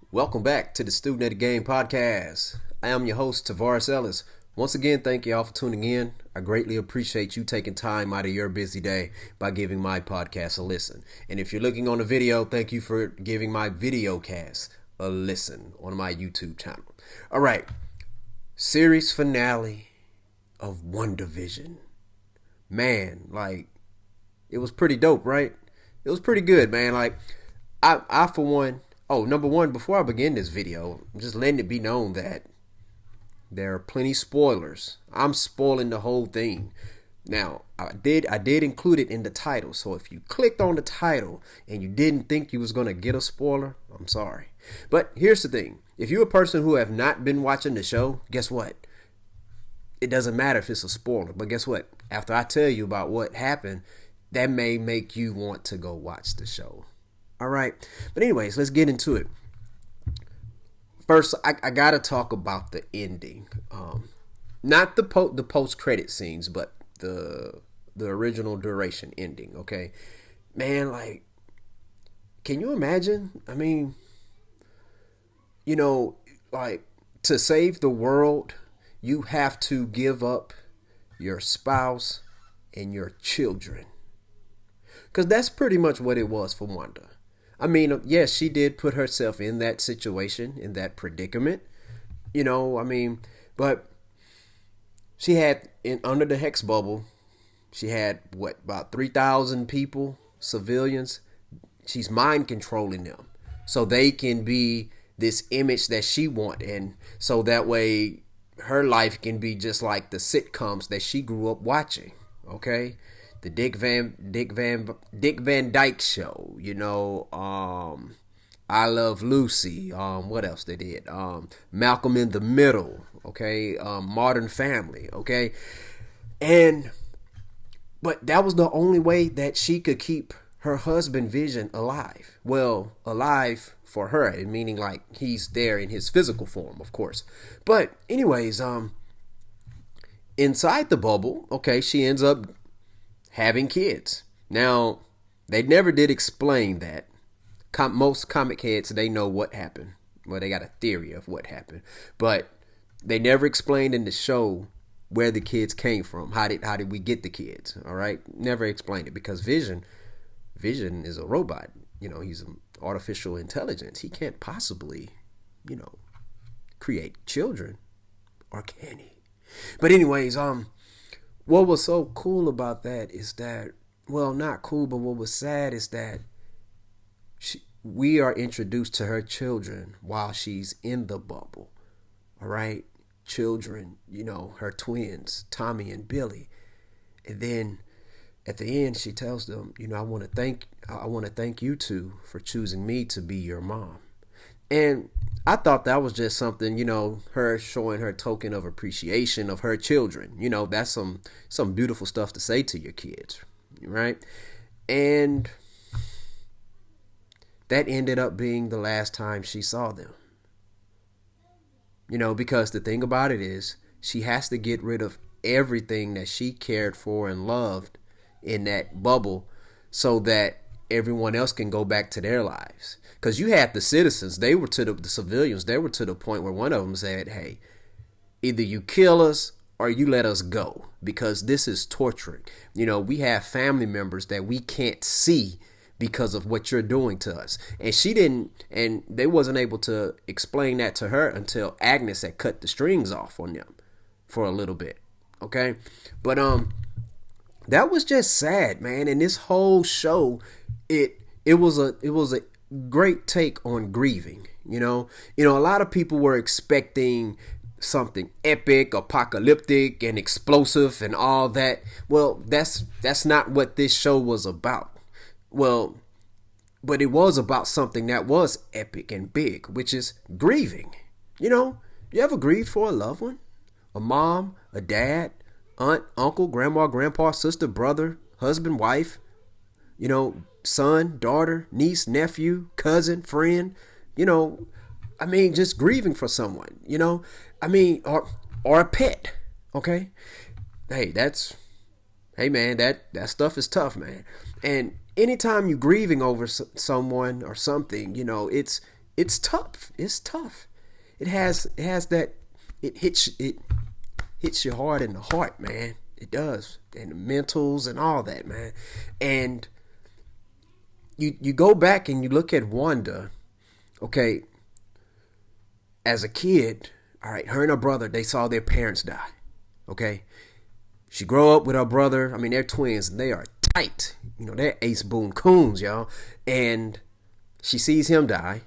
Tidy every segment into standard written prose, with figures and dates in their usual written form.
Welcome back to the Student of the Game podcast. I am your host, Tavares Ellis. Once again, thank you all for tuning in. I greatly appreciate you taking time out of your busy day by giving my podcast a listen. And if you're looking on the video, thank you for giving my video cast a listen on my YouTube channel. All right, series finale of WandaVision. Man, it was pretty dope, right? It was pretty good, man. I for one, number one, before I begin this video, I'm just letting it be known that there are plenty spoilers. I'm spoiling the whole thing. Now, I did include it in the title, so if you clicked on the title and you didn't think you was gonna get a spoiler, I'm sorry. But here's the thing: if you're a person who have not been watching the show, guess what? It doesn't matter if it's a spoiler, but guess what? After I tell you about what happened, that may make you want to go watch the show. All right, but anyways, let's get into it. First, I gotta talk about the ending, not the post credit scenes, but the original duration ending. Okay, man, can you imagine? I mean, to save the world, you have to give up your spouse and your children, because that's pretty much what it was for Wanda. I mean, yes, she did put herself in that situation, in that predicament, but she had, under the Hex bubble, she had, about 3,000 people, civilians. She's mind controlling them so they can be this image that she wants, and so that way her life can be just like the sitcoms that she grew up watching, okay? The Dick Van Dyke Show, I Love Lucy, what else they did? Malcolm in the Middle, okay? Modern Family, okay? But that was the only way that she could keep her husband Vision alive. Well, alive for her, meaning like he's there in his physical form, of course. But anyways, inside the bubble, okay, she ends up having kids. Now, they never did explain that. Most comic heads, they know what happened. Well, they got a theory of what happened, but they never explained in the show where the kids came from. How did we get the kids? All right, never explained it, because Vision is a robot. He's an artificial intelligence. He can't possibly, create children, or can he? But anyways, what was so cool about that is that, well, not cool, but what was sad is that we are introduced to her children while she's in the bubble. All right, children, her twins, Tommy and Billy, and then at the end she tells them, I want to thank you two for choosing me to be your mom. And I thought that was just something, her showing her token of appreciation of her children. That's some beautiful stuff to say to your kids, right? And that ended up being the last time she saw them. Because the thing about it is, she has to get rid of everything that she cared for and loved in that bubble so that everyone else can go back to their lives. Because you had the citizens, they were to the civilians, they were to the point where one of them said, hey, either you kill us or you let us go, because this is torturing. We have family members that we can't see because of what you're doing to us. And she didn't, and they wasn't able to explain that to her until Agnes had cut the strings off on them for a little bit. Okay? But that was just sad, man. And this whole show, it was a great take on grieving. A lot of people were expecting something epic, apocalyptic, and explosive and all that. Well, that's not what this show was about. Well, but it was about something that was epic and big, which is grieving. You ever grieve for a loved one? A mom, a dad, aunt, uncle, grandma, grandpa, sister, brother, husband, wife, son, daughter, niece, nephew, cousin, friend, just grieving for someone, or a pet. Okay. Hey man, that stuff is tough, man. And anytime you're grieving over someone or something, it's tough. It's tough. It has that, it hits you hard in the heart, man. It does. And the mentals and all that, man. And you go back and you look at Wanda, okay, as a kid, all right, her and her brother, they saw their parents die. Okay? She grew up with her brother. I mean, they're twins and they are tight. They're Ace Boone Coons, y'all. And she sees him die.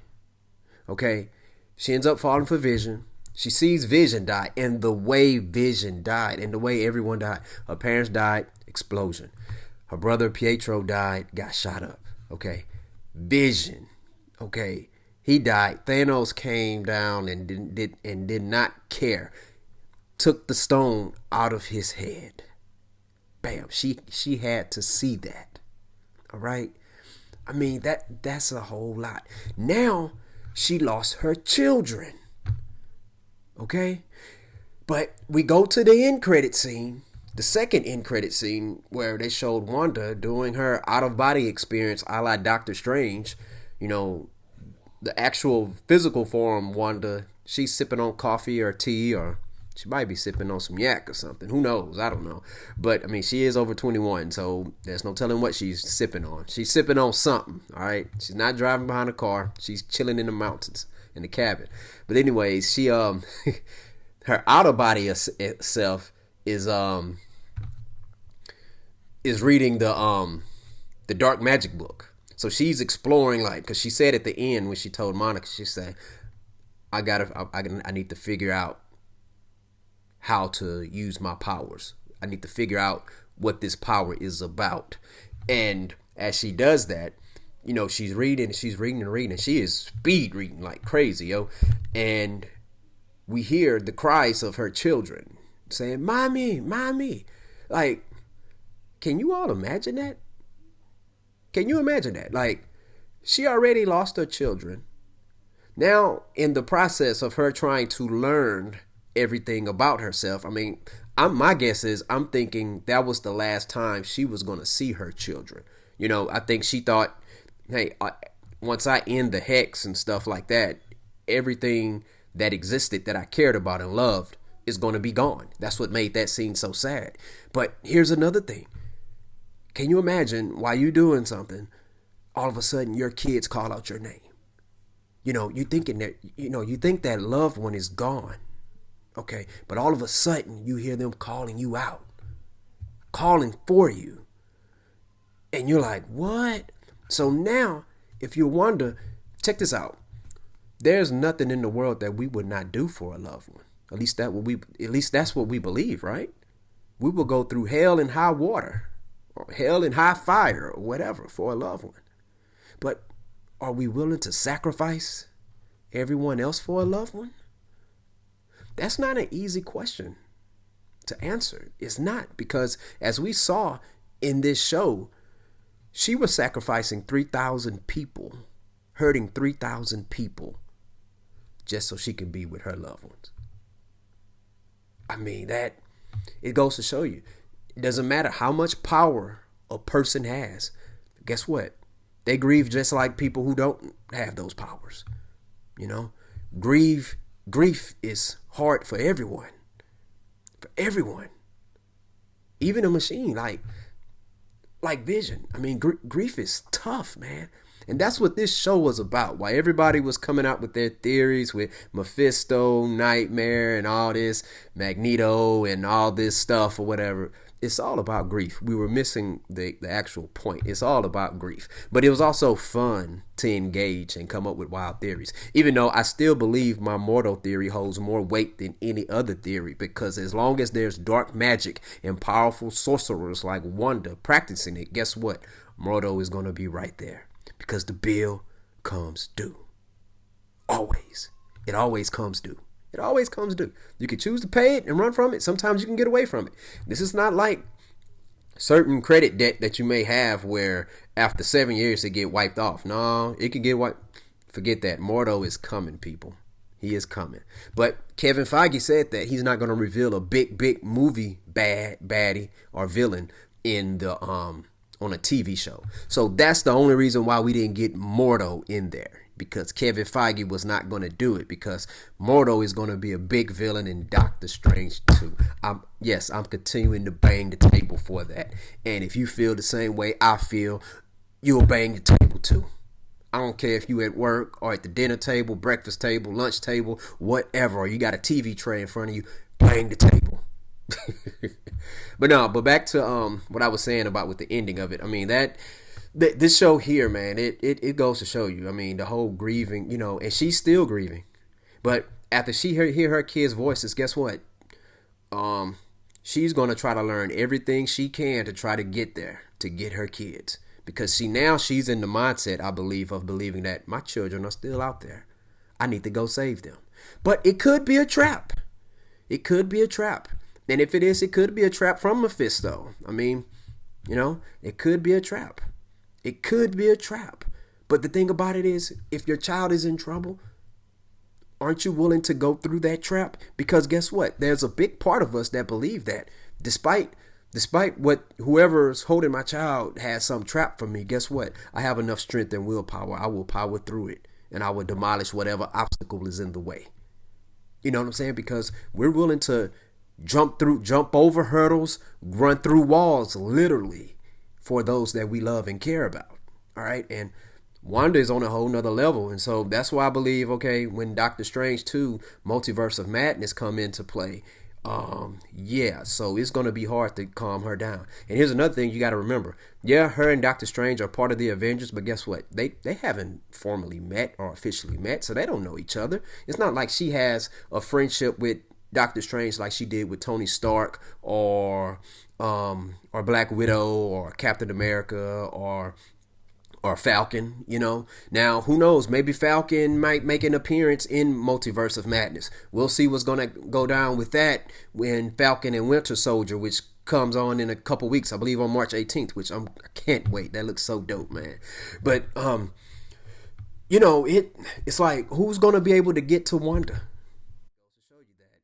Okay? She ends up falling for Vision. She sees Vision die, and the way Vision died, and the way everyone died. Her parents died, explosion. Her brother Pietro died, got shot up. Okay? Vision. Okay? He died. Thanos came down and did not care. Took the stone out of his head. Bam. She had to see that. All right? I mean, that's a whole lot. Now, she lost her children. Okay? But we go to the end credit scene, the second end credit scene, where they showed Wanda doing her out-of-body experience a la Doctor Strange. The actual physical form Wanda, she's sipping on coffee or tea, or she might be sipping on some yak or something. Who knows? I don't know. But, I mean, she is over 21, so there's no telling what she's sipping on. She's sipping on something, all right? She's not driving behind a car. She's chilling in the mountains, in the cabin. But anyways, she, her out-of-body self is reading the Dark Magic book. So she's exploring, because she said at the end when she told Monica, she said, I need to figure out how to use my powers. I need to figure out what this power is about. And as she does that, she's reading. And she is speed reading like crazy, yo. And we hear the cries of her children saying, "Mommy, mommy." Like, can you all imagine that? Can you imagine that? Like, she already lost her children. Now, in the process of her trying to learn everything about herself, I mean, my guess is I'm thinking that was the last time she was going to see her children. I think she thought, hey, once I end the hex and stuff like that, everything that existed that I cared about and loved is going to be gone. That's what made that scene so sad. But here's another thing. Can you imagine while you're doing something, all of a sudden your kids call out your name? You thinking that, you think that loved one is gone. Okay. But all of a sudden you hear them calling you out, calling for you. And you're like, what? So now, if you wonder, check this out. There's nothing in the world that we would not do for a loved one. At least that's what we believe, right? We will go through hell and high water, or hell and high fire, or whatever, for a loved one. But are we willing to sacrifice everyone else for a loved one? That's not an easy question to answer. It's not, because as we saw in this show, she was sacrificing 3,000 people, hurting 3,000 people, just so she can be with her loved ones. I mean, it goes to show you, it doesn't matter how much power a person has. Guess what? They grieve just like people who don't have those powers. Grief is hard for everyone. For everyone. Even a machine like Vision. I mean, grief is tough, man. And that's what this show was about. Why everybody was coming out with their theories with Mephisto, Nightmare, and all this, Magneto, and all this stuff or whatever. It's all about grief. We were missing the actual point. It's all about grief. But it was also fun to engage and come up with wild theories. Even though I still believe my Mordo theory holds more weight than any other theory. Because as long as there's dark magic and powerful sorcerers like Wanda practicing it, guess what? Mordo is going to be right there. Because the bill comes due. Always. It always comes due. It always comes due. You can choose to pay it and run from it. Sometimes you can get away from it. This is not like certain credit debt that you may have where after 7 years it get wiped off. No, it can get wiped. Forget that. Mordo is coming, people. He is coming. But Kevin Feige said that he's not going to reveal a big movie baddie or villain in the on a TV show. So that's the only reason why we didn't get Mordo in there. because Kevin Feige was not going to do it, because Mordo is going to be a big villain in Doctor Strange 2. I'm continuing to bang the table for that. And if you feel the same way I feel, you'll bang the table too. I don't care if you at work or at the dinner table, breakfast table, lunch table, whatever, or you got a TV tray in front of you, bang the table. But back to what I was saying about with the ending of it. I mean, this show here, man, it goes to show you. I mean, the whole grieving, and she's still grieving. But after she hear her kids' voices, guess what? She's gonna try to learn everything she can to try to get there, to get her kids. Because she's in the mindset, I believe, of believing that my children are still out there. I need to go save them. But it could be a trap. It could be a trap. And if it is, it could be a trap from Mephisto. I mean, it could be a trap. It could be a trap. But the thing about it is, if your child is in trouble, aren't you willing to go through that trap? Because guess what? There's a big part of us that believe that despite what whoever's holding my child has some trap for me, guess what? I have enough strength and willpower. I will power through it, and I will demolish whatever obstacle is in the way. You know what I'm saying? Because we're willing to jump over hurdles, run through walls, literally, for those that we love and care about. All right. And Wanda is on a whole nother level. And so that's why I believe, okay, when Doctor Strange 2 Multiverse of Madness come into play, so it's going to be hard to calm her down. And here's another thing you got to remember. Yeah, her and Doctor Strange are part of the Avengers, but guess what? They haven't formally met or officially met, so they don't know each other. It's not like she has a friendship with Doctor Strange like she did with Tony Stark or Black Widow or Captain America or Falcon, Now, who knows? Maybe Falcon might make an appearance in Multiverse of Madness. We'll see what's going to go down with that when Falcon and Winter Soldier, which comes on in a couple weeks, I believe on March 18th, which I can't wait. That looks so dope, man. But, it's like, who's going to be able to get to Wanda? To show you that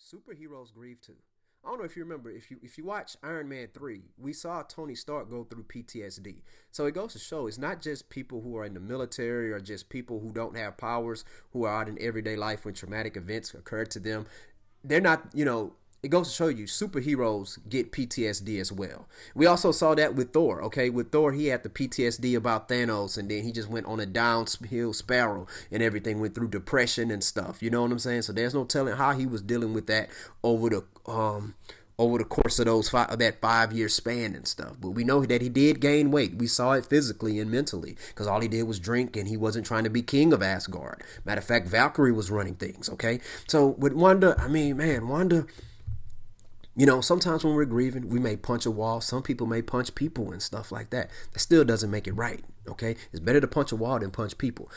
superheroes grieve too. I don't know if you remember, if you watch Iron Man 3, we saw Tony Stark go through PTSD. So it goes to show it's not just people who are in the military or just people who don't have powers, who are out in everyday life when traumatic events occur to them. They're not, it goes to show you superheroes get PTSD as well. We also saw that with Thor, okay? With Thor, he had the PTSD about Thanos, and then he just went on a downhill spiral and everything, went through depression and stuff. You know what I'm saying? So there's no telling how he was dealing with that over the course of that 5-year span and stuff. But we know that he did gain weight. We saw it physically and mentally, because all he did was drink, and he wasn't trying to be king of Asgard. Matter of fact, Valkyrie was running things, okay? So with Wanda, I mean, man, Wanda, sometimes when we're grieving, we may punch a wall. Some people may punch people and stuff like that. That still doesn't make it right, okay? It's better to punch a wall than punch people.